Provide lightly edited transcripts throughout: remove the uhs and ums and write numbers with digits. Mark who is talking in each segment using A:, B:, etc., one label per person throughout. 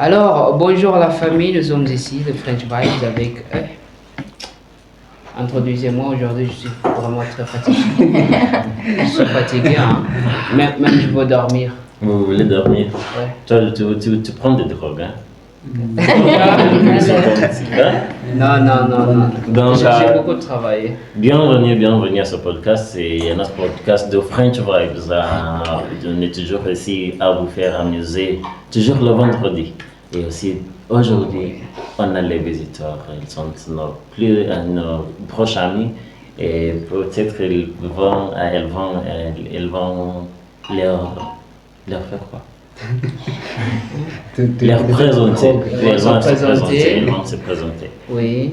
A: Alors, bonjour à la famille, nous sommes ici, de French Vibes, avec... Introduisez-moi, aujourd'hui je suis vraiment très fatigué. Je suis fatigué, hein. Même je veux dormir.
B: Vous voulez dormir?
A: Ouais.
B: Toi, tu prends des drogues, hein?
A: Non.
B: Donc,
A: J'ai beaucoup travaillé.
B: bienvenue à ce podcast. C'est notre podcast de French Vibes. On est toujours ici à vous faire amuser, toujours le vendredi. Et aussi, aujourd'hui, on a les visiteurs. Ils sont nos proches amis. Et peut-être ils vont leur faire quoi? Les représenter. Ils vont se présenter.
A: Oui.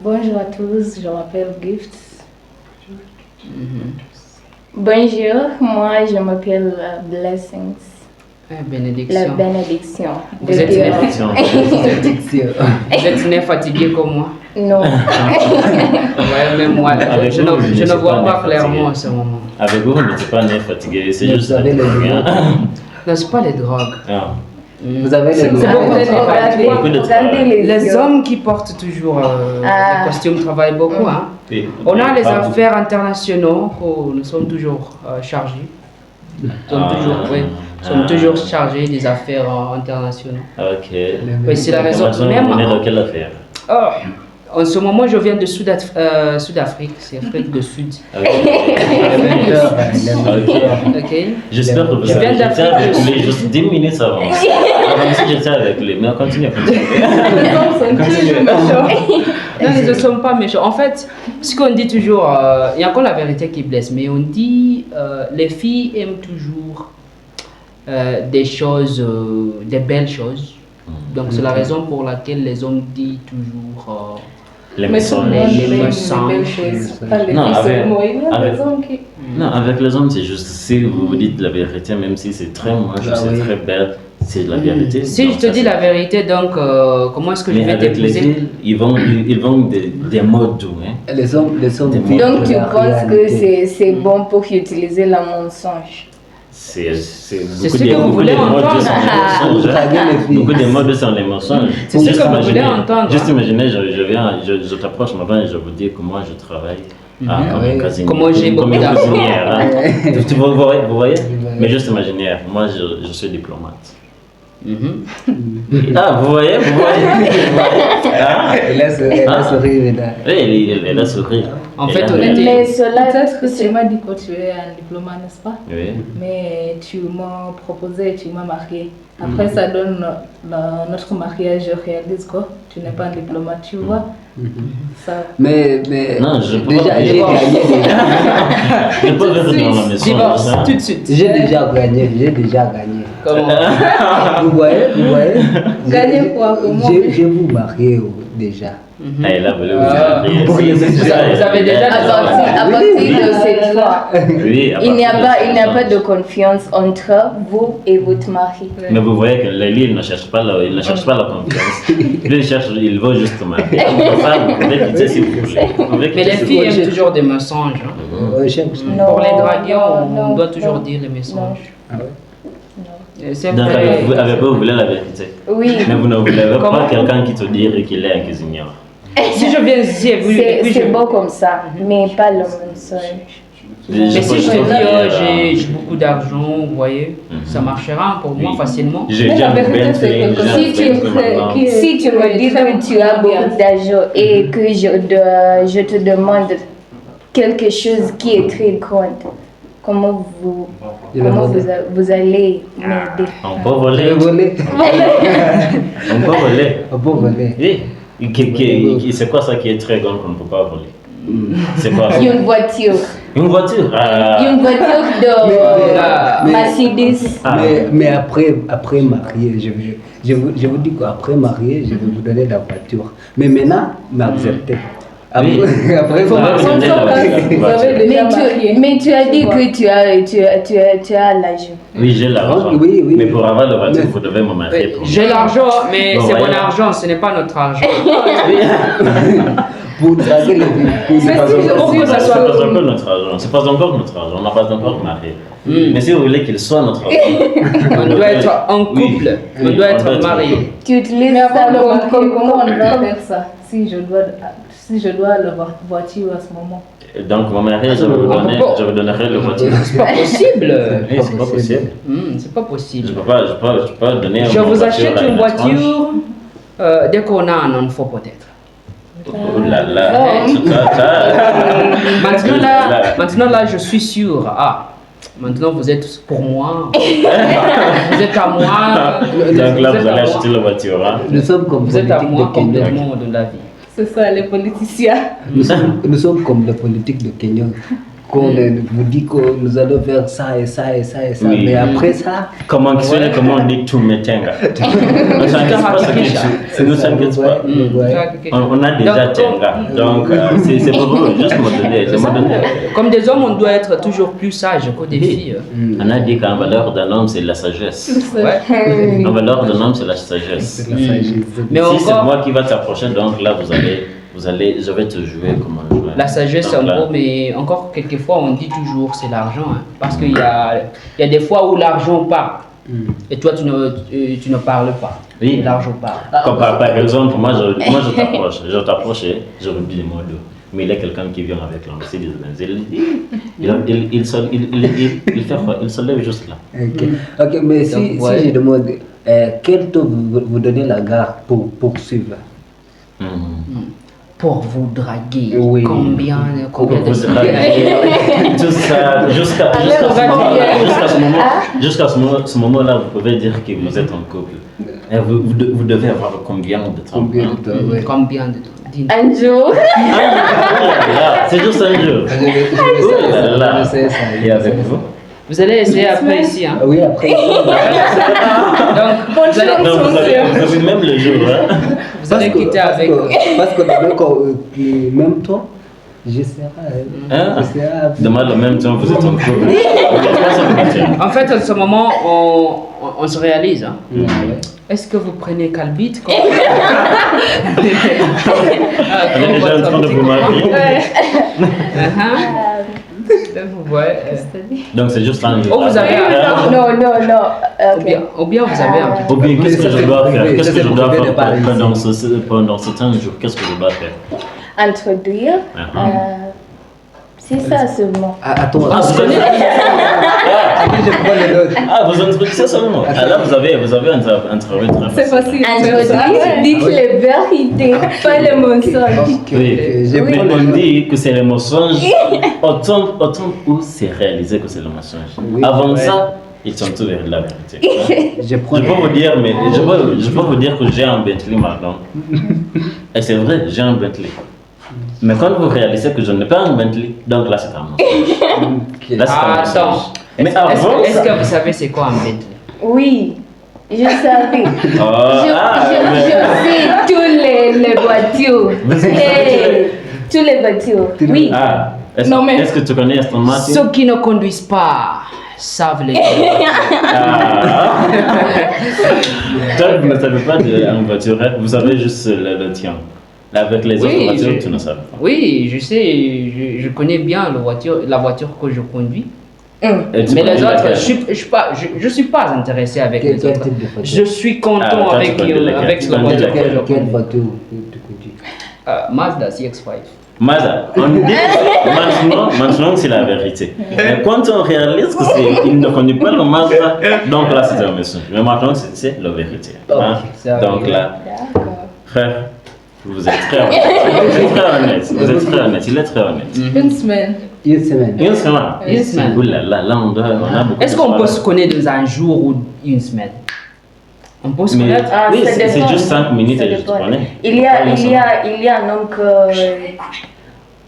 C: Bonjour à tous, je m'appelle Gift. Bonjour, moi je m'appelle Blessings.
A: Bénédiction.
C: La bénédiction.
A: Vous êtes né fatigué comme moi?
C: Non.
A: Ouais, même moi, je ne vois pas clairement en ce moment.
B: Avec vous, vous n'êtes pas né fatigué, c'est juste ça.
A: Non, c'est pas les drogues.
B: Ah.
D: Vous avez
A: Les hommes qui portent toujours les costumes travaillent beaucoup. Hein. On a les affaires internationaux, nous sommes toujours chargés. Nous sommes toujours chargés des affaires internationales.
B: Ok.
A: Oui, c'est la raison.
B: Vous venez de quelle affaire?
A: En ce moment, je viens de Sud-Afrique, c'est Afrique du Sud.
B: Ok. J'espère que vous
A: Je viens d'Afrique.
B: avez juste 10 minutes avant. Avant si j'étais avec lui, mais continue.
A: Non, ils ne sont pas méchants. En fait, ce qu'on dit toujours, il y a encore la vérité qui blesse, mais on dit les filles aiment toujours des choses, des belles choses. Donc c'est la raison pour laquelle les hommes disent toujours
B: les mensonges. Non, avec les hommes, c'est juste si vous vous dites la vérité, même si c'est très moche, c'est très belle, c'est la vérité.
A: Si je te dis la vérité, donc comment est-ce que je vais t'épouser?
B: Les filles, ils vont des mots doux. Hein.
D: Les hommes
C: Donc tu penses que c'est bon pour utiliser le mensonge?
B: C'est
A: ce que vous voulez entendre.
B: Beaucoup de mots sont les mensonges.
A: C'est ce que vous voulez entendre.
B: Juste imaginez, je t'approche maintenant et je vous dis que moi je travaille comme une cuisinière.
A: Comment j'ai beaucoup d'argent.
B: Vous voyez? Mais juste imaginez, moi je suis diplomate. Ah, vous voyez?
D: Elle a sourire.
B: Elle a sourire.
A: En fait, on était...
C: Mais cela,
E: peut-être que tu m'as dit que tu es un diplôme, n'est-ce pas?
B: Oui.
E: Mais tu m'as proposé, tu m'as marié. Après, ça donne notre mariage, je réalise que tu n'es pas un diplomate, tu vois. Ça...
D: Mais
B: non, je peux
D: déjà, j'ai gagné.
B: Je peux rester dans la maison.
A: Divorce, tout de suite.
D: J'ai déjà gagné.
A: Comment?
D: Vous voyez?
E: Gagner quoi? Comment?
D: Je vous marié déjà.
B: Elle a voulu vous
A: Vous avez déjà
C: à partir de cette fois,
B: Oui,
C: il n'y a pas de confiance entre vous et votre mari.
B: Mais vous voyez que lui, il ne cherche pas la confiance. Lui, il veut juste marier. Ça, vous pouvez quitter si vous voulez.
A: Mais les filles aiment toujours des mensonges. Pour les draguer, on doit toujours dire les mensonges.
B: Donc, avec vous voulez la vérité.
C: Oui.
B: Mais vous ne voulez pas quelqu'un qui te dit qu'il est un cuisinier.
A: Si je viens ici et puis
C: c'est beau comme ça, mais pas le mensonge.
A: Mais si je te dis j'ai beaucoup d'argent, vous voyez, ça marchera pour moi facilement.
C: Si tu me dis que tu as beaucoup d'argent et que je te demande quelque chose qui est très grand, comment vous allez m'aider?
B: On peut voler. On peut voler. Oui. C'est quoi ça qui est très grand qu'on ne peut pas voler? C'est quoi?
C: Une voiture.
B: Une voiture?
C: Une voiture de Mercedes.
D: Mais après marier, je vous dis qu'après marier, je vais vous donner la voiture. Mais maintenant, m'acceptez. Après, il faut
E: m'accepter la voiture.
C: Mais tu as dit que tu as l'argent.
B: Oui, j'ai l'argent.
D: Oui.
B: Mais pour avoir la voiture, vous devez me marier.
A: J'ai l'argent, mais c'est mon argent, ce n'est pas notre argent.
D: pour draguer les filles.
E: Mais si je
A: Pour
E: suis
A: que ça
B: C'est
A: soit
B: pas encore notre argent. C'est pas encore notre argent. On n'a pas encore marié. Mais si vous voulez qu'il soit notre argent,
A: On doit être en couple,
B: Oui.
A: on doit
B: Oui,
A: être marié.
C: Tu utilises
E: Mais
C: ça
E: avant de
C: comme,
E: marier,
C: comme,
E: comment on va
C: comme-
E: faire ça si je dois la voiture à ce moment?
B: donc mon mariage, je vous donnerai le voiture.
A: C'est pas possible.
B: Oui, c'est pas possible.
A: C'est pas
B: Je
A: possible.
B: peux pas donner
A: Je vous achète
B: à
A: une
B: étrange.
A: voiture dès qu'on a un enfant peut-être.
B: Oh là là,
A: Maintenant là, je suis sûr. Ah, maintenant vous êtes pour moi. Vous êtes à moi.
B: donc là,
A: êtes
B: vous
A: à
B: allez
A: moi.
B: acheter la voiture. Hein?
D: Nous sommes comme
A: Vous êtes à
D: politique
A: moi
D: de Kenya.
A: complètement de la vie.
E: C'est ça, les politiciens.
D: Nous sommes comme la politique de Kenya. Qu'on vous dit que nous allons faire ça et ça et ça et ça.
B: Oui.
D: Mais après ça,
B: Comment on dit tout metenga. Ne s'inquiète pas, ne s'inquiète pas. On a déjà Tenga. Donc, c'est pour vous, juste me donner.
A: Comme des hommes, on doit être toujours plus sage que des filles.
B: On a dit qu'en valeur d'un homme, c'est la sagesse.
A: Ouais.
B: En valeur d'un homme, c'est la sagesse.
A: Mais
B: Si c'est
A: encore,
B: moi qui va t'approcher, donc là, je vais te jouer comme un joueur.
A: la sagesse c'est
B: Donc
A: un
B: là,
A: gros, mais encore quelquefois on dit toujours c'est l'argent. Hein, parce qu'il y a des fois où l'argent parle. Et toi tu ne parles pas.
B: Oui.
A: Et l'argent parle.
B: Comme par exemple, moi je t'approche et je vous dis des mots doux. Mais il y a quelqu'un qui vient avec la Mercedes-Benz. Il fait quoi? Il se lève juste là.
D: Ok, mais si,
A: Donc, ouais.
D: si je demande, quel taux vous donnez la gare pour poursuivre?
A: Pour vous draguer,
D: Oui.
A: combien de
B: Vous tout ça, jusqu'à ce moment-là, vous pouvez dire que vous êtes en couple. Et vous devez avoir combien de temps?
D: Combien de temps? Ouais.
A: Combien de temps? Dis-nous.
C: Un jour,
B: C'est juste un jour. Oh là là.
D: Je sais ça.
B: Et avec vous?
A: Vous allez essayer après ici. Hein?
D: Oui, après.
A: Donc, vous allez,
B: Non, vous avez même le jour. Hein?
A: vous allez quitter avec.
D: Parce que même toi, je serai.
B: Hein?
D: Je serai.
B: Demain, le même temps, vous êtes en couple. Vous êtes pas célibataire.
A: En fait, à ce moment, on se réalise. Hein?
D: Ouais.
A: Est-ce que vous prenez Calbit comme...
B: On est déjà en train de vous marier. Donc c'est juste un jour.
A: Oh, vous avez un...
C: non.
A: Ou bien vous avez un petit...
B: Ou bien, qu'est-ce que je dois faire?
D: Oui,
B: Qu'est-ce
D: ça,
B: que je
D: c'est
B: dois
D: pour
B: faire
D: parler ici.
B: pendant ce temps jour? Qu'est-ce que je dois faire?
C: Introduire. C'est ça seulement.
D: Attends,
B: Ah, vous connaissez?
D: je prends les notes.
B: Ah, vous introduisez seulement. Ah, là, vous avez un travail très
E: C'est
B: facile.
E: facile.
C: Introduire, dites les vérités, pas les mensonges.
D: Ok,
B: Oui.
D: je
B: Mais
D: prends les
B: on
D: notes.
B: dit que c'est le mensonge autant où c'est réalisé que c'est le mensonge.
D: Oui,
B: Avant
D: ouais.
B: ça, ils sont tous vers la vérité.
D: Je prends
B: Je peux vous dire, mais je peux vous dire que j'ai un Bentley maintenant. Et c'est vrai, j'ai un Bentley. Mais quand vous réalisez que je n'ai pas un Bentley, donc là c'est un mensonge. Là c'est un
A: Ah,
B: mensonge.
A: attends.
B: Mais
A: Est-ce
B: avant
A: est-ce
B: ça...
A: que vous savez c'est quoi un Bentley?
C: Oui, je savais. Je
B: mais-
C: sais tous les voitures.
B: Vous êtes
C: Hey, tous les voitures. Oui.
B: Ah,
E: Non, mais-
B: est-ce que tu connais Aston Martin?
A: Ceux qui ne conduisent pas savent les...
B: Ah. Toi, vous ne savez pas d'une voiture, vous savez juste le tien. Avec les autres voitures, tu ne savais pas.
A: Oui, je sais, je connais bien la voiture que je conduis.
B: Et tu
A: Mais
B: connais
A: les autres,
B: laquelle?
A: je suis pas intéressé avec
D: Quel
A: les autres.
D: type de voiture?
A: Je suis
B: Ah,
A: content
B: toi, tu
A: avec,
B: connais laquelle?
A: avec
B: Tu
A: la
B: connais
A: voiture que je
D: Quelle
A: conduis.
D: voiture tu conduis?
A: Mazda CX-5.
B: Mazda, on dit maintenant c'est la vérité. Mais quand on réalise qu'il ne connaît pas le Mazda, donc là c'est un mensonge. Mais maintenant c'est la vérité. Hein?
A: c'est la
B: Donc
A: vérité.
B: là, frère, vous êtes très honnête. Vous êtes très honnête. Vous êtes très honnête. Il est très honnête.
E: Une semaine.
D: Une semaine.
B: Une semaine.
A: Une semaine.
B: Ouh là là, on a beaucoup
A: Est-ce
B: de
A: qu'on peut
B: travail.
A: se connaître dans un jour ou une semaine? On peut se
B: Mais
A: connaître?
C: Ah,
B: oui,
C: ça
B: c'est
C: dépend.
B: juste 5 minutes
C: Ça
B: et je te
C: dépend.
B: connais.
C: Il y a un homme que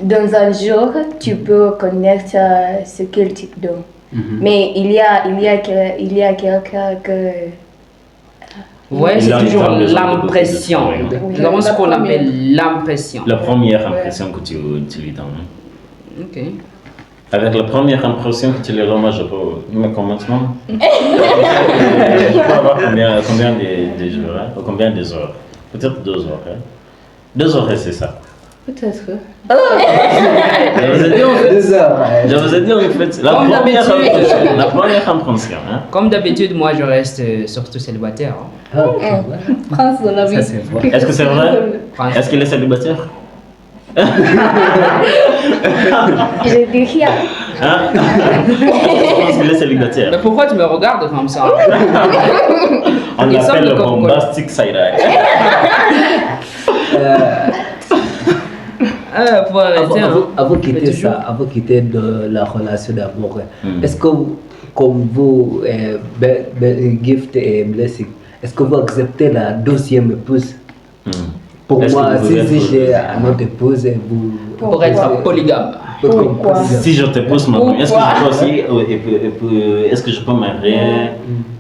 C: dans un jour, tu peux connaître ce quel type d'homme. Mais il y a quelqu'un que...
A: Ouais,
B: Il
A: c'est
B: a
A: toujours
B: une femme de
A: l'impression.
B: de-
A: Nous avons ce qu'on
E: La
A: appelle l'impression.
B: La première impression que tu lui donnes. Hein.
A: Ok.
B: Avec la première impression que tu lui donnes, moi je peux. Mais commencement. Je peux avoir combien de jours, hein? Ou combien des heures? Peut-être 2 heures. Hein? 2 heures et c'est ça.
E: Peut-être.
B: Je vous ai dit en fait.
D: 2 heures.
B: Je vous ai dit en fait.
A: Comme d'habitude.
B: La première compréhension. Hein.
A: Comme d'habitude, moi, je reste surtout célibataire. Hein.
D: Ah, ok, voilà.
E: Prince de la vie.
D: Ça, c'est vrai.
B: Est-ce que c'est vrai? Est-ce qu'il est célibataire?
C: Je dis rien.
B: Hein? Je pense qu'il est célibataire.
A: Mais pourquoi tu me regardes comme ça?
B: On
A: Il semble
B: l'appelle le
A: comme
B: bombastic side-eye.
A: Faut arrêter. hein.
D: Avant de quitter
A: Mais toujours.
D: ça, avant de quitter de la relation d'amour, est-ce que, comme vous, Gift et Blessing, est-ce que vous acceptez la deuxième épouse? Pour
B: Est-ce
D: moi,
B: que vous pouvez
D: si
B: être-
D: j'ai un autre épouse, vous...
A: Pour être polygame.
C: Pourquoi?
B: Si je te pose ma est-ce que je peux aussi, est-ce que je peux marier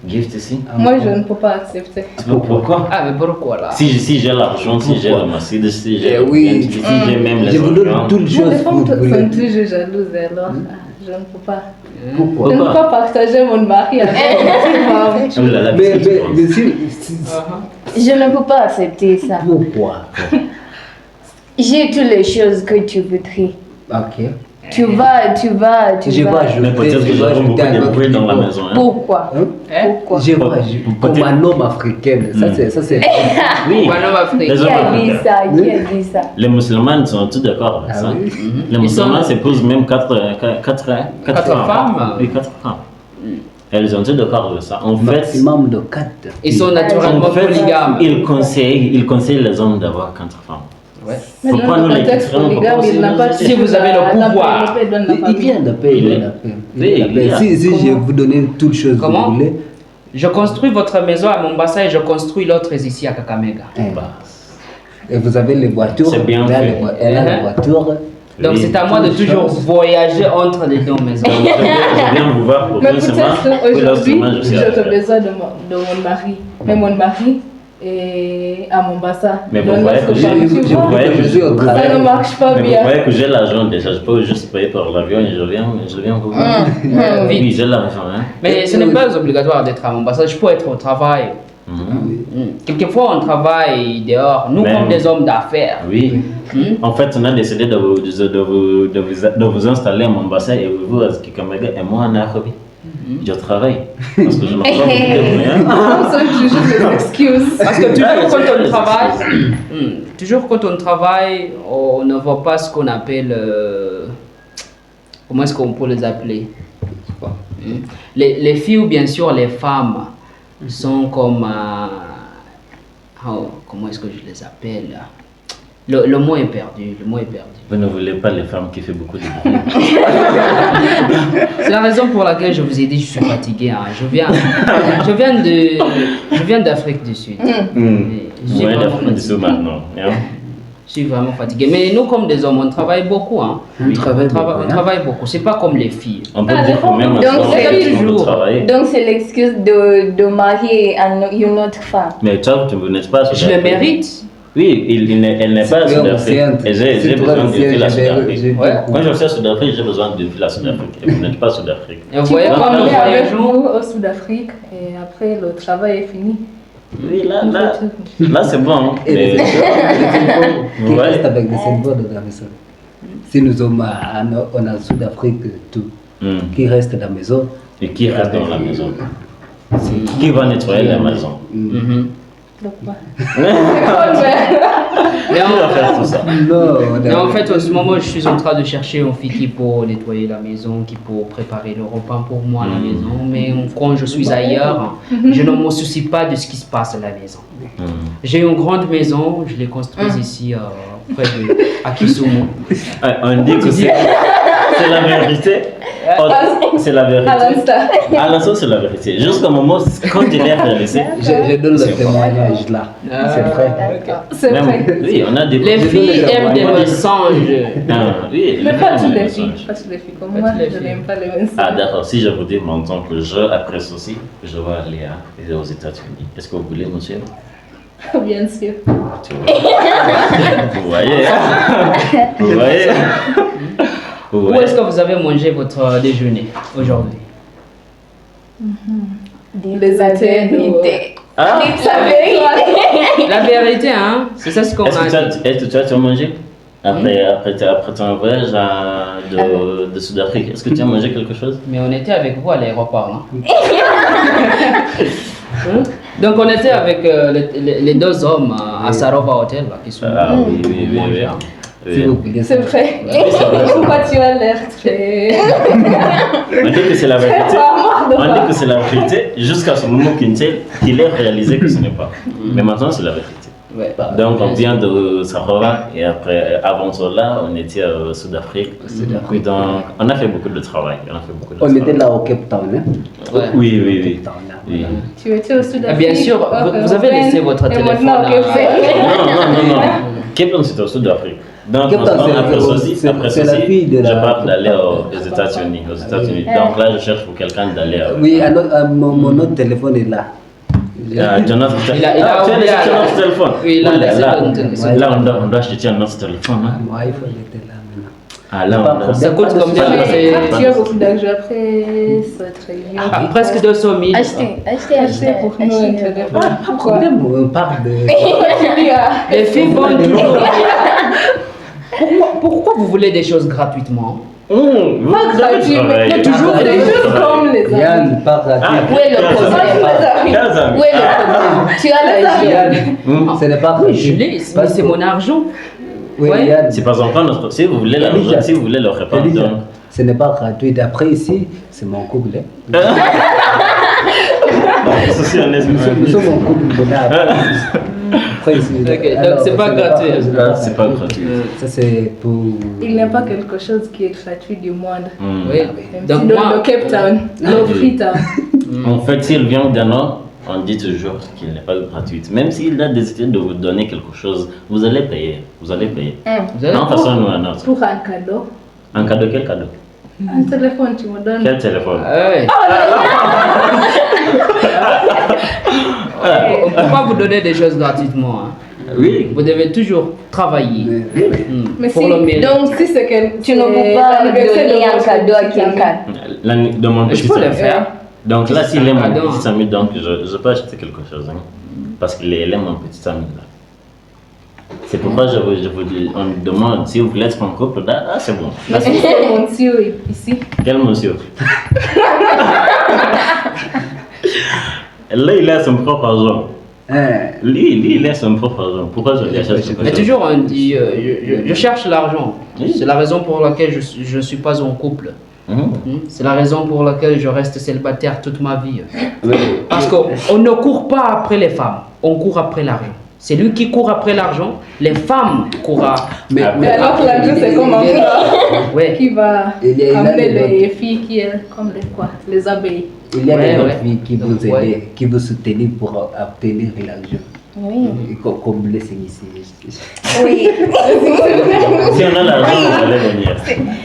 B: Gift ici?
E: Moi, je ne peux pas accepter.
B: Pourquoi?
A: Ah, mais pourquoi là?
B: Si j'ai l'argent, si j'ai le Mercedes, si j'ai le
D: Oui.
B: Bentley, si j'ai même les
D: Je vous donne
B: organes.
D: toutes les
E: Moi,
D: choses
E: des
D: que
E: femmes
D: vous
E: sont
D: voulez.
E: toujours jalouses, alors je ne peux pas.
D: Pourquoi?
E: Je ne peux pas partager mon mari avec une femme.
B: Oh là là,
D: Mais
B: qu'est-ce que tu penses?
D: si-
C: Je ne peux pas accepter ça.
D: pourquoi?
C: J'ai toutes les choses que tu voudrais.
D: Ok.
C: Tu vas.
D: Je vais ajouter,
B: Mais peut-être que
D: je vais
B: j'aurai beaucoup
D: ajouter un
B: de
D: autre
B: bruit dans la
D: niveau.
B: maison. Hein?
C: Pourquoi?
D: Hein?
C: Pourquoi?
D: Je vais ajouter comme un homme africain. Ça c'est.
B: Oui,
A: Voilà, ma frère.
B: les
C: Qui
B: hommes
C: a dit
B: africains.
C: ça? Qui a dit ça?
B: Les musulmans sont tous d'accord avec
D: Ah
B: ça.
D: oui.
B: Les musulmans s'épousent même quatre
A: femmes.
B: Oui, 4 femmes. Elles ont tous d'accord avec ça. En fait,
D: Maximum de 4.
A: Ils sont naturellement
B: en fait,
A: polygames.
B: ils conseillent les hommes d'avoir 4 femmes.
A: Ouais.
E: Mais
B: Pourquoi
E: dans
B: nous
E: le
B: les
E: contexte
B: quittons?
E: polygame,
B: Pourquoi
E: il n'a pas
A: si vous avez le
E: la
A: pouvoir.
E: priorité dans la
D: Il
E: famille.
D: vient de paix, il vient de paix.
B: Oui, il vient.
D: Si je vous donne toutes les choses que
A: Comment?
D: vous voulez,
A: Je construis votre maison à Mombasa et je construis l'autre ici à Kakamega.
D: et vous avez les voitures,
B: C'est bien
D: elle a
B: fait.
D: les elle a la voiture.
A: Donc
B: Oui.
A: c'est à moi de toujours voyager entre les deux maisons.
B: Je viens vous voir pour
E: Mais
B: une semaine.
E: peut-être
B: Oui, là,
E: aujourd'hui,
B: seulement, je suis à-
E: j'ai besoin de mon mari. Mais mon mari est à Mombasa.
B: Mais vous
E: Dans
B: voyez
E: notre
B: que
E: famille, tu
B: vous
E: vois,
B: voyez que
D: je suis au travail.
E: ça ne marche pas
B: Mais vous
E: bien.
B: voyez que j'ai l'argent déjà, je peux juste payer par l'avion et je viens vous voir. Oui, j'ai l'argent. Hein.
A: Mais ce n'est pas obligatoire d'être à Mombasa. Je peux être au travail. Quelquefois on travaille dehors, nous
B: Mais-
A: comme des hommes d'affaires.
B: Oui. En fait, on a décidé de vous installer à Mombasa et vous à Kakamega et moi à Nairobi. Je travaille parce que je n'ai pas beaucoup de moyens.
E: Ce sont toujours des excuses.
A: Parce que toujours quand on travaille, on ne voit pas ce qu'on appelle. Comment est-ce qu'on peut les appeler? Les filles ou bien sûr les femmes sont comme. Comment est-ce que je les appelle? Le mot est perdu. Le mot est perdu.
B: Vous ne voulez pas les femmes qui font beaucoup de bruit.
A: C'est la raison pour laquelle je vous ai dit que je suis fatigué. Hein. Je viens d'Afrique du Sud. Je suis
B: Ouais,
A: vraiment
B: d'Afrique du Sud
A: fatigué.
B: maintenant. Hein.
A: Je suis vraiment fatigué. Mais nous, comme des hommes, on travaille beaucoup. Hein.
D: On travaille beaucoup,
A: On
D: hein.
A: travaille beaucoup. C'est pas comme les filles.
B: On peut
E: Ah,
B: dire que même
C: donc
B: ensemble,
C: c'est
B: on peut
A: toujours.
B: travailler.
C: Donc c'est l'excuse de marier une autre femme.
B: Mais toi, tu n'êtes pas
A: Je le mérite.
B: Oui, elle n'est pas à Sud-Afrique. Et j'ai besoin d'une fille à Sud-Afrique.
A: Ouais.
B: Quand je suis à Sud-Afrique, j'ai besoin d'une fille à Sud-Afrique. Et vous n'êtes pas à Sud-Afrique.
A: Et vous
E: Tu
A: voyez
E: peux
A: quand nous
E: aller avec
A: voyageons.
E: nous au Sud-Afrique et après le travail est fini.
B: Oui, là c'est bon. Hein.
D: Et les
B: Mais-
D: Seigneurs qui
B: Ouais.
D: restent avec des Seigneurs de la maison. Si nous sommes en Sud-Afrique, tout, qui reste dans la maison.
B: Et qui reste dans la maison? Qui va nettoyer la maison?
A: Mhm.
E: Pourquoi?
A: Mais
B: Qui va
A: en,
B: faire tout ça?
D: Non,
A: mais en fait, en ce moment, je suis en train de chercher une fille qui peut nettoyer la maison, qui peut préparer le repas pour moi à la maison. Mais quand je suis ailleurs, je ne me soucie pas de ce qui se passe à la maison. J'ai une grande maison, je l'ai construite ici près de à Kisumu.
B: On dit que c'est la vérité. Oh, c'est la
E: À
B: vérité.
E: l'instant.
B: À l'instant, c'est la vérité. Jusqu'au moment, quand il est réalisé.
D: je donne le témoignage là. C'est vrai.
E: C'est
B: Même-
E: vrai.
B: oui, on a des
A: Les filles aiment des
B: mensonges.
A: mensonges.
B: Oui,
E: Mais
B: les
E: pas
B: filles
E: toutes
B: aiment
E: les filles.
B: mensonges.
E: Pas toutes les filles. Comme
A: Pas
E: moi,
A: toutes les
E: je
A: filles.
E: n'aime pas les mensonges.
B: Ah d'accord, si je vous dis maintenant que je, après ceci, je vais aller aux États-Unis. Est-ce que vous voulez me suivre?
E: Bien sûr.
B: Tu vois. Vous voyez? Vous voyez? Vous
A: Où
B: voyez?
A: est-ce que vous avez mangé votre déjeuner aujourd'hui?
E: Les étés.
B: Ah,
C: Ça vérité.
A: La vérité, hein? C'est ça ce qu'on
B: est-ce
A: a
B: que
A: dit.
B: tu as mangé? Après ton voyage de Sud-Afrique, est-ce que tu as mangé quelque chose?
A: Mais on était avec vous à l'aéroport, non? Donc on était avec les deux hommes à Sarova Hotel là, qui sont.
B: Ah oui.
D: Si vous voulez
E: C'est vrai. Pourquoi tu as l'air très...
B: On dit que c'est la vérité. On dit que c'est la vérité jusqu'à ce moment qu'il ait réalisé que ce n'est pas. Mais maintenant c'est la vérité.
A: Ouais.
B: Donc on vient de Sarova et après, avant cela, on était au Sud-Afrique. Donc on a fait beaucoup de travail.
D: On était là au Cape Town, hein?
A: Ouais.
B: Oui.
D: Cape Town, là.
B: Oui.
E: Tu étais au Sud-Afrique.
A: Bien sûr, vous avez laissé votre téléphone.
E: Maintenant,
B: Non. Cape Town, c'est au Sud-Afrique. Donc,
D: Cape Town,
B: après ceci,
D: c'est la fille de
B: je
D: la-
B: pars d'aller aux États-Unis. Donc là, je cherche pour quelqu'un d'aller.
D: Oui, alors, mon autre téléphone est là.
B: Jonathan,
A: Il a
B: tu as
A: oublié
B: laissé notre téléphone.
A: Oui, il a
B: Oh là
A: laissé
B: là.
A: notre-
B: Là, on doit acheter un autre téléphone. Hein.
D: Mon iPhone était là maintenant.
B: Ah là, on doit.
A: Ça coûte combien?
E: Mais tu as beaucoup d'argent après, ça très bien.
A: Presque 200 000.
C: Achetez
E: Pour nous, un téléphone. Pourquoi?
D: Même on parle de.
A: Les filles vont toujours. Pourquoi vous voulez des choses gratuitement?
E: Pas gratuit, mais toujours des choses comme les autres.
D: Yann, pas gratuit.
C: Où est le problème? Où est le problème? Tu as l'argent.
D: Ce n'est pas
A: Oui,
D: gratuit.
A: je l'ai, mais c'est mon argent.
D: Oui,
A: Ouais.
D: Yann.
B: C'est pas encore notre. Si vous voulez l'argent, si vous voulez le répondre,
D: Elisa,
B: donc.
D: ce n'est pas gratuit. D'après ici, c'est mon couple. Hein.
B: Ceci, on est.
D: Nous sommes un couple bonheur. Après ici.
A: Ok,
D: alors,
A: donc c'est pas gratuit.
B: C'est pas gratuit.
D: Ça, c'est pour.
E: Il n'y a pas quelque chose qui est gratuit du monde.
A: Oui.
E: Même
A: Donc
E: si dans
A: moi,
E: le Cape Town, le Free Town.
B: En fait, s'il vient d'un an, on dit toujours qu'il n'est pas gratuit. Même s'il a décidé de vous donner quelque chose, vous allez payer. Vous allez payer.
A: vous avez-
B: D'une façon ou d'une autre.
E: Pour un cadeau.
B: Un cadeau, quel cadeau?
E: Un téléphone, tu me donnes.
B: Quel téléphone?
A: Ouais. On ne peut pas vous donner des choses gratuitement. Hein.
B: Oui.
A: Vous devez toujours travailler
E: Mais
A: pour
E: si,
A: le mérite.
E: donc si c'est que
C: Tu ne peux pas donner un cadeau à quelqu'un.
B: De mon
A: Je
B: petit
A: peux le
B: ami.
A: faire.
B: Donc là, s'il aime mon
A: Cadeau.
B: petit ami, donc je peux acheter quelque chose. Hein, parce qu'il aime mon petit ami. Là. C'est pourquoi on demande si vous voulez être en couple. Ah, c'est bon.
E: Mais si c'est mon monsieur ici.
B: Quel monsieur? Là, il a son propre argent. Lui, il a son propre argent. Pourquoi je lui achète quelque
A: Mais
B: chose?
A: toujours, on dit, je cherche l'argent.
B: Oui.
A: C'est la raison pour laquelle je ne suis pas en couple. C'est la raison pour laquelle je reste célibataire toute ma vie. Parce qu'on ne court pas après les femmes, on court après l'argent. C'est lui qui court après l'argent, les femmes courent à...
E: Mais alors que l'argent, c'est comme un fleur
A: Ouais.
E: qui va
D: Il y a
E: amener
D: des
E: les filles qui sont comme les quoi, les abeilles.
D: Il y a
A: Ouais,
D: des
A: ouais.
D: autres filles qui vous
A: Ouais.
D: aident, qui vous soutenir pour obtenir l'argent.
C: Oui.
D: Comme blessing ici.
C: Oui.
B: Si on a l'argent, vous allez venir.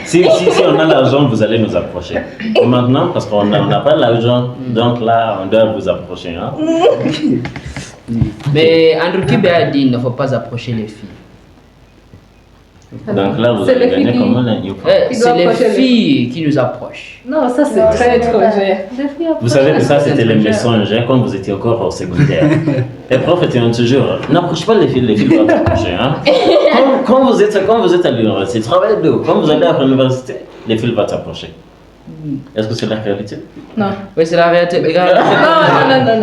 B: Si on a l'argent, vous allez nous approcher. Et maintenant, parce qu'on n'a pas l'argent, donc là, on doit vous approcher. Hein?
A: Mais Andrew Kibe a dit il ne faut pas approcher les filles.
B: Donc là, vous
E: C'est
B: allez
E: les filles
B: gagner
E: qui-
B: comment là, une fois?
E: Il
A: C'est
E: doit
A: les
E: approcher les-
A: filles qui nous approchent.
E: Non, ça c'est
C: Non,
E: très
C: c'est
E: trop
C: pas-
E: cher.
B: Vous savez que ça, c'était les mensonges hein, quand vous étiez encore au secondaire. Les profs étaient toujours, n'approche pas les filles vont t'approcher. Hein. Quand vous êtes à l'université, travaillez d'eau. Quand vous allez à l'université, les filles vont t'approcher. Est-ce que c'est la réalité?
E: Non.
A: Oui, c'est la réalité. Regarde.
E: Non.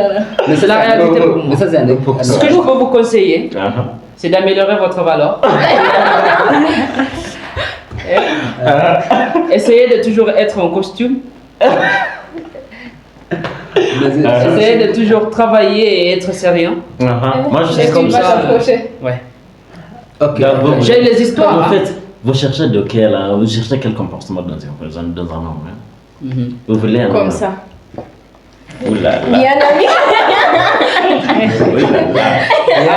A: Mais c'est la réalité pour moi.
D: Mais ça, c'est un époque.
A: Ce que je peux vous conseiller,
B: Ah,
A: c'est d'améliorer votre valeur. Essayez de toujours être en costume. Essayez de toujours travailler et être sérieux.
B: Moi, je
E: Et
B: suis
E: tu
B: comme
E: vas
B: ça.
E: t'approcher.
A: Ouais.
D: Ok.
B: Donc, vous-
A: J'ai les histoires.
B: En fait, vous cherchez de quel, vous cherchez quel comportement dans un homme. Hein?
A: Mhm.
B: Vous voulez un
C: Comme
B: homme.
C: ça.
B: Oula là.
C: Bien habillé.
B: Oula là.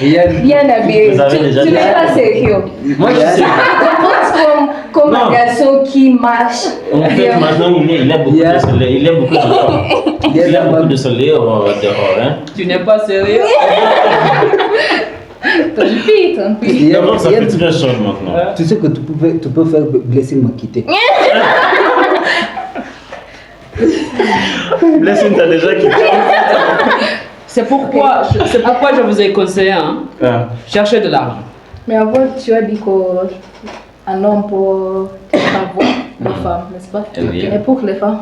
D: Yann,
C: Bien habillé.
B: Vous avez
C: Tu
B: déjà
C: tu
B: dit-
C: n'es pas sérieux.
B: Moi, je sais.
C: Tu te comportes comme
B: Non.
C: un garçon qui marche.
B: En fait,
C: bien.
B: maintenant, il a beaucoup de soleil. Il a beaucoup de temps. Il a beaucoup de soleil dehors. Hein?
A: Tu n'es pas sérieux.
E: Tant pis.
B: D'abord, ça fait très chaud maintenant.
D: tu sais que tu peux faire blesser me quitter.
B: Blessing, t'as déjà quitté.
A: C'est pourquoi je vous ai conseillé, hein,
B: Ah.
A: cherchez de l'argent.
E: Mais avant, tu as dit qu'un homme peut avoir une femme, n'est-ce pas?
B: Oui.
E: Et pour les femmes,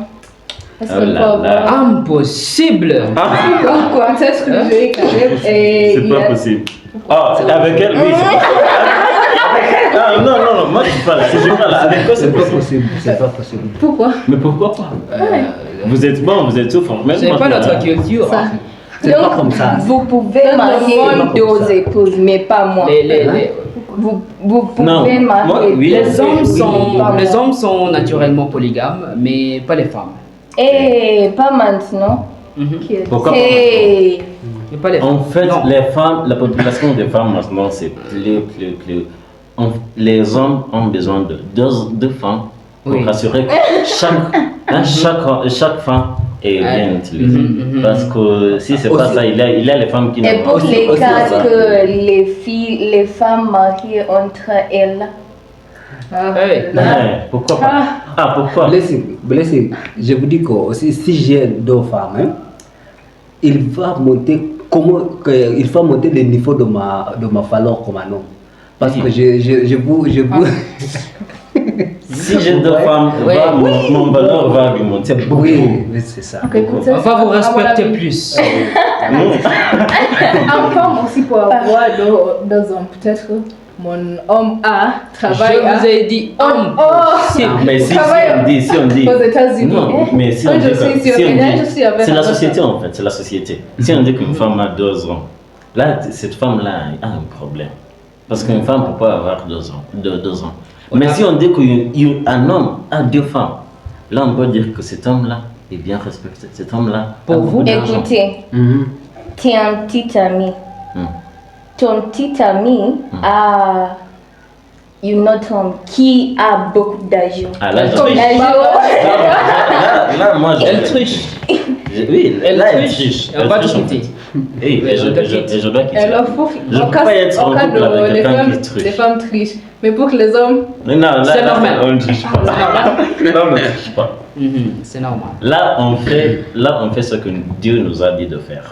E: est-ce
B: Oh
E: qu'elles
B: là
E: peuvent
B: là.
E: avoir...
A: Impossible.
E: Pourquoi? C'est ce que je vais quand et
B: C'est
E: il y
B: pas
E: a-
B: possible. Ah, avec elle, oui. Ah, non, moi je parle, si je parle avec quoi,
D: C'est pas possible, c'est pas possible.
E: Pourquoi?
B: Mais pourquoi pas? Vous êtes bon, vous êtes tout formel.
A: C'est pas notre culture.
E: Ça.
D: C'est pas comme ça.
C: Vous pouvez
E: Dans le
C: marier
E: monde,
C: deux épouses, mais pas moi. Vous pouvez
B: Non,
C: marier
B: moi, oui.
A: Les hommes sont naturellement polygames, mais pas les femmes.
C: Et pas maintenant.
E: Qui est-
B: Pourquoi pas?
C: Hey.
A: Mais pas les femmes.
B: En fait,
A: Non.
B: les femmes, la population des femmes maintenant, c'est plus. Les hommes ont besoin de deux femmes pour
A: Oui.
B: assurer que chaque femme est bien utilisée. Parce que si c'est pas
D: Aussi-
B: ça, il y a les femmes qui
C: Et
B: n'ont
C: pour
B: pas.
C: les
D: aussi,
C: cas
D: ça.
C: que les femmes mariées entre elles,
E: Ah,
A: Hey.
E: là.
B: Ouais, pourquoi pas? Ah, pourquoi?
D: Blessing, je vous dis que aussi, si j'ai deux femmes, hein, il va monter le niveau de ma valeur comme un homme. Parce que je vous
B: Si j'ai deux
D: Ouais.
B: femmes,
A: Ouais.
B: mon valeur va augmenter beaucoup.
D: oui, c'est ça.
E: Ok, écoute, ça,
A: On va vous
E: à mon
A: respecter
E: avis,
A: plus.
E: Un femme aussi peut avoir deux hommes. Peut-être que mon homme A travaille
A: Je vous ai dit impossible.
B: Mais si on dit.
E: aux États-Unis.
B: Non, mais si on
E: Quand
B: dit.
E: je suis sur
B: si on
E: Kenya,
B: dit-
E: je suis avec
B: c'est la
E: un
B: société
E: autre.
B: en fait, c'est la société. Si on dit qu'une femme a 2 ans, là, cette femme-là a un problème. Parce qu'une femme ne peut pas avoir 2 ans. Deux ans. Mais si on dit qu'un homme a 2 femmes, là on peut dire que cet homme-là est bien respecté. Cet homme-là
A: Pour
B: a
A: vous?
B: beaucoup d'argent.
C: écoutez,
D: Mhm.
C: t'es un petit ami.
B: Hmm.
C: Ton petit ami a une autre homme qui a beaucoup d'argent.
B: Ah là, je
C: Comme
B: triche. Là, moi,
A: Elle triche.
B: Oui,
A: Elle
B: là, elle
A: triche.
B: triche.
A: Elle va te
B: triche, en
A: quitter.
B: fait. Et
A: Elle
B: je
A: te quitte.
B: dois quitter.
E: Alors, pour,
B: Je
E: en
B: peux
E: cas,
B: pas être en
E: en cas
B: couple avec
E: de
B: quelqu'un qui
E: les
B: triche.
E: femmes trichent. Mais pour que les hommes,
B: Non, là,
A: C'est normal.
B: on ne triche pas. Là, on ne triche pas.
A: C'est normal.
B: Là, on fait ce que Dieu nous a dit de faire.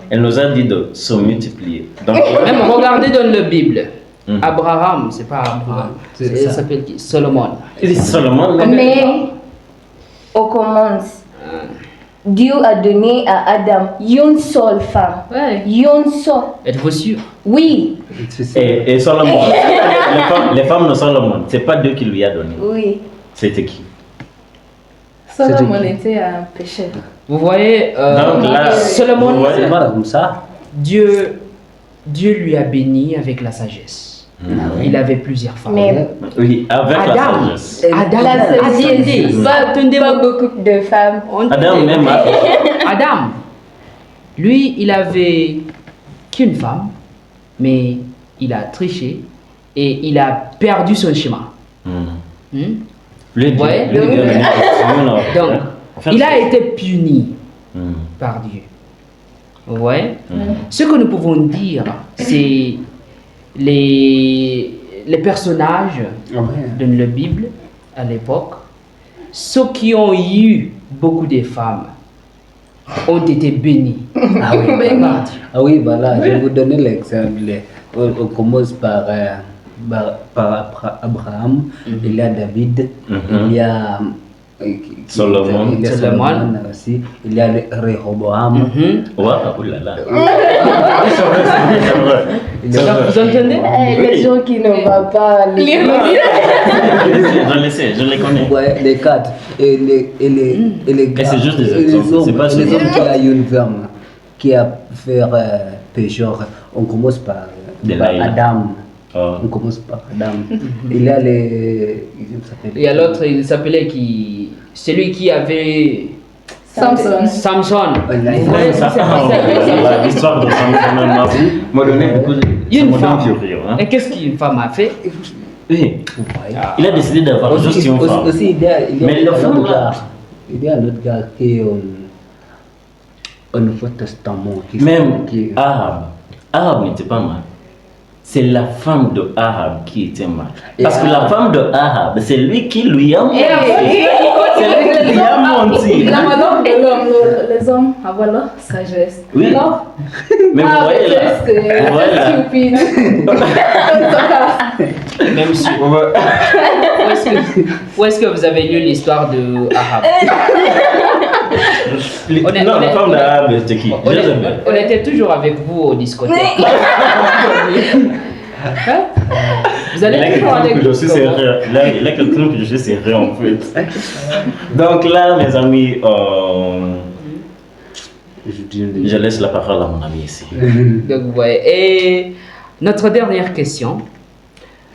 B: Elle nous a dit de se multiplier. Donc,
A: Même regardez dans la Bible.
B: Mhm.
A: Abraham, c'est pas Abraham.
D: C'est
A: Il
D: ça.
A: s'appelle qui? Solomon.
B: il est seulement là.
C: Mais on commence. Dieu a donné à Adam une seule femme.
E: ouais.
C: Une seule.
A: Êtes-vous sûr?
C: Oui,
D: C'est ça.
B: Et Solomon, les femmes de Solomon, c'est pas Dieu qui lui a donné.
C: oui.
B: C'était qui?
E: Solomon était un pécheur.
A: Vous voyez,
B: Donc là,
A: Solomon,
B: vous voyez,
D: C'est pas comme ça.
A: Dieu lui a béni avec la sagesse. Il avait plusieurs femmes.
C: Mais
B: oui, avec la
A: Adam,
B: sagesse.
A: Adam,
C: la
A: attendez, attendez,
C: pas beaucoup de femmes.
B: Adam même a.
A: Adam, lui, il avait qu'une femme, mais il a triché et il a perdu son chemin.
B: Hmm.
A: Hmm?
B: Lui, Dieu,
A: Ouais.
B: lui, Dieu, non.
A: Donc,
B: En fait,
A: il a été puni
B: Hmm.
A: par Dieu. Ouais.
B: Hmm.
A: Ce que nous pouvons dire, c'est les personnages
D: Ouais.
A: de la Bible à l'époque, ceux qui ont eu beaucoup de femmes ont été bénis.
D: Ah oui,
E: Béni.
D: voilà. Ah oui, voilà. Je vais vous donner l'exemple. On commence par Abraham, il y a David, il y a
B: Solomon.
D: il y a
A: Solomon.
D: Solomon aussi, il y a Rehoboam.
A: Mhm.
B: Ouais, oh là là.
D: il y a-
A: Vous entendez?
C: Les gens qui ne vont pas lire.
B: Je les connais.
D: Ouais, les quatre. Et les gars.
B: c'est juste des
D: et les
B: exemples,
D: hommes,
B: c'est pas
D: les
B: sûr.
D: hommes qui a une femme qui a fait pécheur. On commence par
B: Delilah.
D: Adam.
B: Oh.
D: On commence par Adam. Il y a les. il s'appelle-
A: Il y a l'autre, il s'appelait qui. Celui qui avait.
E: Samson.
A: Samson.
D: Voilà.
A: Vous voyez ce qui s'est passé avec Samson?
B: L'histoire de Samson m'a donné beaucoup de.
A: Une
B: ça m'a
A: femme.
B: donné curieux, hein.
A: Et qu'est-ce qu'une femme a fait?
B: Oui.
D: Ouais.
B: Il a décidé d'avoir juste
D: Aussi,
B: une femme.
D: aussi, il y a
B: Mais le
D: un
B: fond,
D: autre
B: là-
D: gars. Il y a un autre gars qui est au Nouveau Testament.
B: Même Ahab. Ahab n'était pas mal. c'est la femme de Ahab qui était mal. Parce que la femme de Ahab, c'est lui qui lui a menti. C'est lui qui lui a menti.
E: La valeur de l'homme, les hommes avaient leur sagesse.
B: Oui.
E: Alors,
B: Mais vous voyez là. Vous voyez là.
E: Stupide.
A: Même si. Où est-ce que vous avez lu l'histoire de Ahab?
B: Non, la femme d'Ahab, c'était qui?
A: On était toujours avec vous au discothèque. Hein? Vous allez toujours avec
B: je suis sérieux. Là, il y a quelqu'un que je suis sérieux en fait. Donc là, mes amis, je laisse la parole à mon ami ici.
A: Donc, ouais. Et notre dernière question.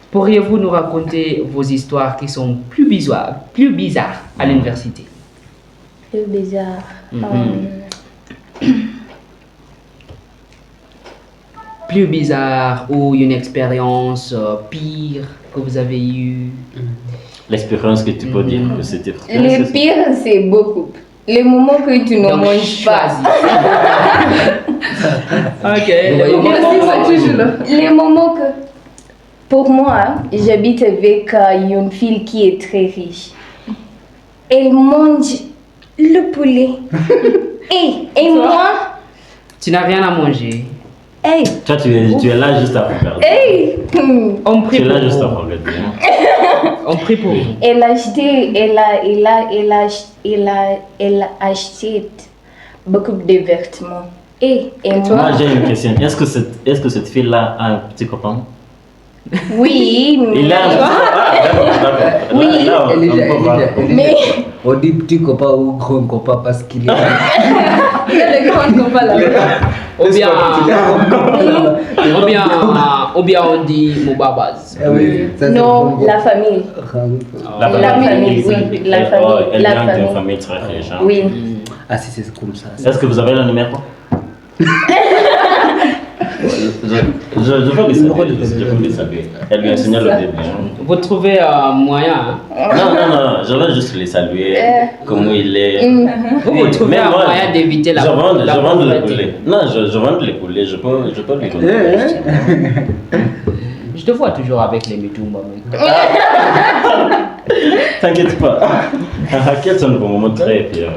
A: Pourriez-vous nous raconter vos histoires qui sont plus bizarres à l'université?
C: Plus bizarre.
A: Plus bizarre ou une expérience pire que vous avez eue?
B: L'expérience que tu peux dire que c'était...
C: Le pire, c'est beaucoup. Les moments que tu ne
A: Donc,
C: manges pas.
A: Ok.
C: Les moments que... Pour moi, j'habite avec une fille qui est très riche. Elle mange le poulet. Et moi...
A: Tu n'as rien à manger.
C: Hey,
B: Toi, tu es là juste à regarder.
C: hey.
A: On
B: Tu
A: prie
B: es
A: pour
B: là juste à
A: vous.
B: regarder.
A: On prie pour vous.
C: Elle achète beaucoup de vêtements. Et
B: Moi,
C: moi,
B: j'ai une question. Est-ce que cette fille-là a un petit copain?
C: oui,
B: Il a un petit copain. Ah, d'accord.
C: Oui.
B: Là, on
D: Elijah,
B: peut voir.
C: mais
D: On dit petit copain ou grand copain parce qu'il est.
E: Il y a des grands copains là.
A: Ou bien on dit Moubabaz.
D: Ah oui, ça, c'est
C: non,
D: grand
C: la famille.
B: La
C: La famille,
B: oui.
C: oui, la
B: Oh,
C: famille,
B: elle
C: la
B: vient d'une
C: famille.
B: famille très riche. Hein.
C: Oui.
D: Ah si, c'est comme ça.
B: Est-ce que vous avez le numéro? Je veux les saluer. Elle lui a enseigné le début. Hein.
A: Vous trouvez un moyen.
B: Non, je veux juste les saluer. Comment il est.
A: Vous trouvez
B: Mais
A: un
B: moi,
A: moyen d'éviter la
B: je vends le
A: pauvreté.
B: poulet. Non, je vends les poulets. Je peux lui donner.
A: Je te vois toujours avec les Mitumba.
B: T'inquiète pas. Quels sont vos moments très pires?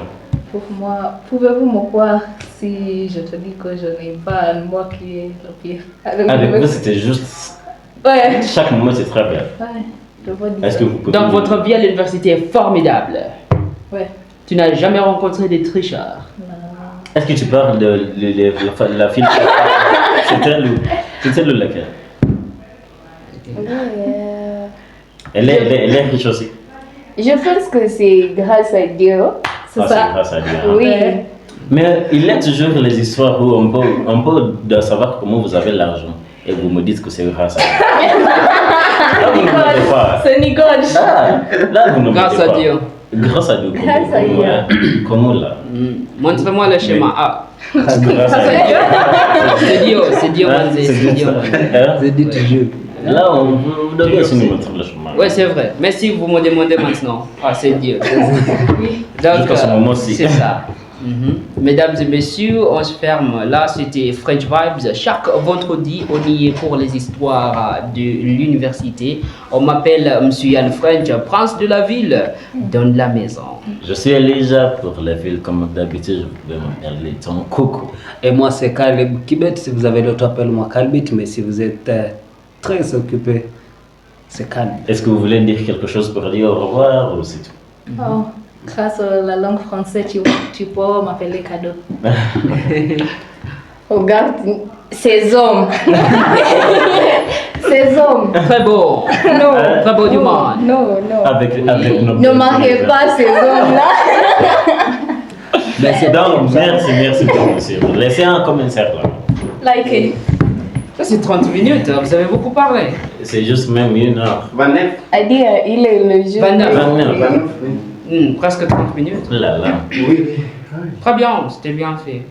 E: Pour moi, pouvez-vous me croire si je te dis que je n'ai pas un moi qui est le pire?
B: Avec vous, c'était juste.
E: Ouais.
B: Chaque moment, c'est très bien.
E: Ouais. Je vois dire
B: Est-ce que
E: ça.
B: vous pouvez.
A: Donc votre vie à l'université est formidable.
E: Ouais.
A: Tu n'as jamais rencontré des tricheurs.
B: Est-ce que tu parles de la fille? C'était le laquelle? Elle est riche aussi.
C: Je pense que c'est grâce à Dieu.
E: C'est
B: Ah,
E: ça.
B: c'est grâce à Dieu. Hein.
C: Oui.
B: Mais il y a toujours les histoires où on peut de savoir comment vous avez l'argent et vous me dites que c'est grâce à Dieu. Là, vous ne mentez pas.
E: C'est Nicole.
B: Ah, là, vous ne
A: Grâce
B: mentez
A: à
B: pas.
A: Dieu.
B: Grâce à Dieu.
C: Grâce à Dieu.
B: Comment là?
A: Montre-moi le schéma. Ah,
B: Grâce à Dieu.
A: c'est Dieu,
B: Hein,
A: Manzé,
B: c'est
A: c'est Dieu.
B: Hein?
D: C'est dit toujours.
B: Là, vous devez aussi nous montrer le chemin.
A: Ouais, c'est vrai. Mais si vous me demandez maintenant, ah, c'est Dieu. Donc,
B: Jusqu'à ce moment-ci.
A: c'est ça. Mesdames et messieurs, on se ferme. Là, c'était French Vibes. Chaque vendredi, on y est pour les histoires de l'université. On m'appelle Monsieur Yann French, prince de la ville, dans la maison.
B: Je suis Elijah pour la ville, comme d'habitude, je pouvais m'appeler ton coco.
D: Et moi, c'est Caleb Kibet. Si vous avez d'autres, appelez-moi Calbit. Mais si vous êtes très occupé, c'est Calbit.
B: Est-ce que vous voulez dire quelque chose pour dire au revoir ou c'est tout?
E: Oh, grâce à la langue française, tu peux m'appeler cadeau.
C: Regarde ces hommes. Ces hommes.
A: Très beau.
C: Non.
A: Très beau du monde.
C: Non, non.
B: Avec nos
C: Ne mariez pas ces hommes-là.
D: Mais c'est
B: Donc, merci pour nous suivre. Laissez un commentaire là.
E: Like.
A: Ça, c'est 30 minutes. Vous avez beaucoup parlé.
B: C'est juste même 1 heure.
C: A dit, il est le jeu.
A: 29. Presque 30 minutes.
B: Là.
A: Très bien, c'était bien fait.